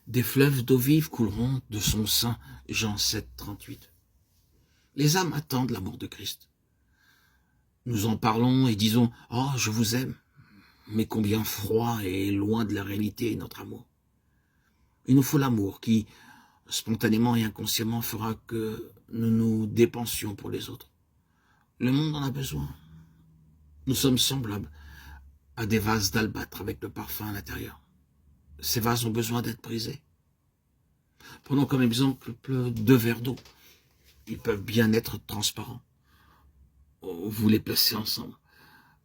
Des fleuves d'eau vive couleront de son sein. Jean 7, 38. Les âmes attendent l'amour de Christ. Nous en parlons et disons « Oh, je vous aime », mais combien froid et loin de la réalité est notre amour. Il nous faut l'amour qui, spontanément et inconsciemment, fera que nous nous dépensions pour les autres. Le monde en a besoin. Nous sommes semblables à des vases d'albâtre avec le parfum à l'intérieur. Ces vases ont besoin d'être brisés. Prenons comme exemple 2 verres d'eau. Ils peuvent bien être transparents. Vous les placez ensemble.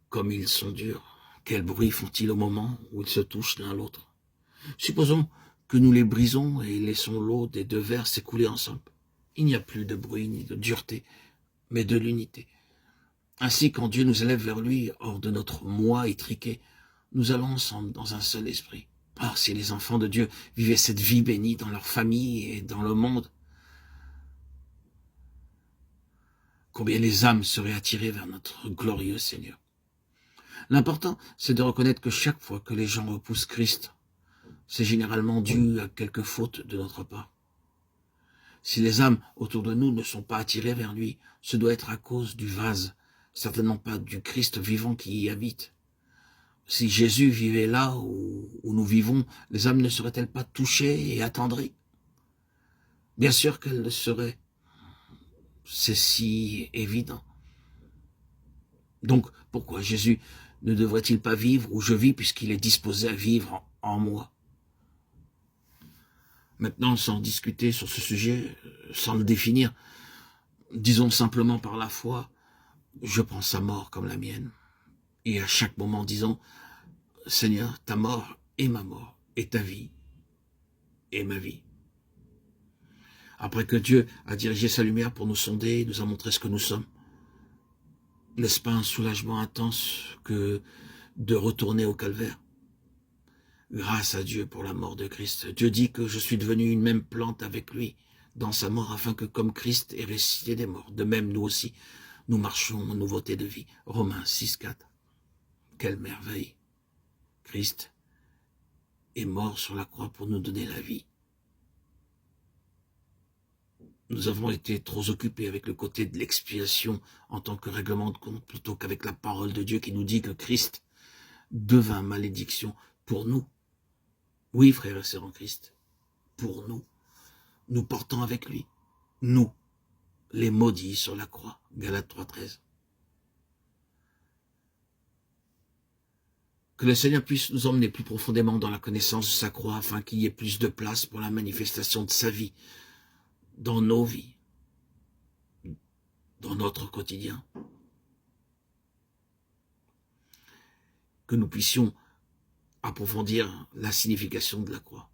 Comme ils sont durs, quel bruit font-ils au moment où ils se touchent l'un l'autre? Supposons que nous les brisons et laissons l'eau des 2 verres s'écouler ensemble. Il n'y a plus de bruit ni de dureté, mais de l'unité. Ainsi, quand Dieu nous élève vers lui, hors de notre moi étriqué, nous allons ensemble dans un seul esprit. Or, si les enfants de Dieu vivaient cette vie bénie dans leur famille et dans le monde, combien les âmes seraient attirées vers notre glorieux Seigneur. L'important, c'est de reconnaître que chaque fois que les gens repoussent Christ, c'est généralement dû à quelque faute de notre part. Si les âmes autour de nous ne sont pas attirées vers lui, ce doit être à cause du vase, certainement pas du Christ vivant qui y habite. Si Jésus vivait là où nous vivons, les âmes ne seraient-elles pas touchées et attendries? Bien sûr qu'elles le seraient. C'est si évident. Donc, pourquoi Jésus ne devrait-il pas vivre où je vis puisqu'il est disposé à vivre en moi? Maintenant, sans discuter sur ce sujet, sans le définir, disons simplement par la foi, je prends sa mort comme la mienne. Et à chaque moment, disons, Seigneur, ta mort est ma mort, et ta vie est ma vie. Après que Dieu a dirigé sa lumière pour nous sonder et nous a montré ce que nous sommes, n'est-ce pas un soulagement intense que de retourner au calvaire? Grâce à Dieu pour la mort de Christ. Dieu dit que je suis devenu une même plante avec lui dans sa mort, afin que comme Christ est ressuscité des morts, de même nous aussi, nous marchons en nouveauté de vie. Romains 6, 4. Quelle merveille! Christ est mort sur la croix pour nous donner la vie. Nous avons été trop occupés avec le côté de l'expiation en tant que règlement de compte, plutôt qu'avec la parole de Dieu qui nous dit que Christ devint malédiction pour nous. Oui, frères et sœurs en Christ, pour nous. Nous portons avec lui, nous, les maudits sur la croix. Galates 3, 13. Que le Seigneur puisse nous emmener plus profondément dans la connaissance de sa croix, afin qu'il y ait plus de place pour la manifestation de sa vie, dans nos vies, dans notre quotidien. Que nous puissions approfondir la signification de la croix.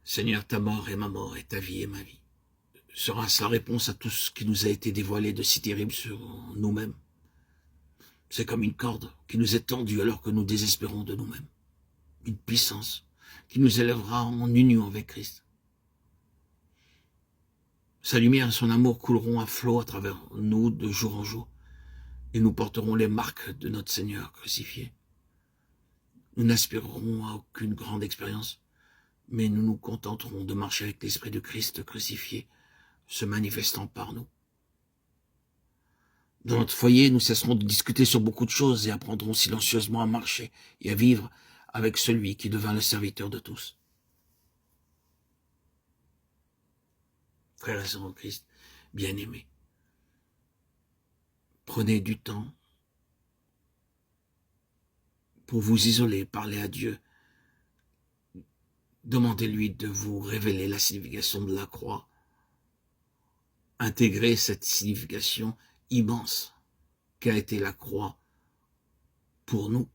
Seigneur, ta mort est ma mort et ta vie est ma vie. Sera-ce la réponse à tout ce qui nous a été dévoilé de si terrible sur nous-mêmes? C'est comme une corde qui nous est tendue alors que nous désespérons de nous-mêmes. Une puissance qui nous élèvera en union avec Christ. Sa lumière et son amour couleront à flot à travers nous de jour en jour, et nous porterons les marques de notre Seigneur crucifié. Nous n'aspirerons à aucune grande expérience, mais nous nous contenterons de marcher avec l'Esprit de Christ crucifié, se manifestant par nous. Dans notre foyer, nous cesserons de discuter sur beaucoup de choses et apprendrons silencieusement à marcher et à vivre avec celui qui devint le serviteur de tous. Frères et sœurs en Christ, bien-aimés, prenez du temps pour vous isoler, parler à Dieu. Demandez-lui de vous révéler la signification de la croix. Intégrez cette signification immense qu'a été la croix pour nous.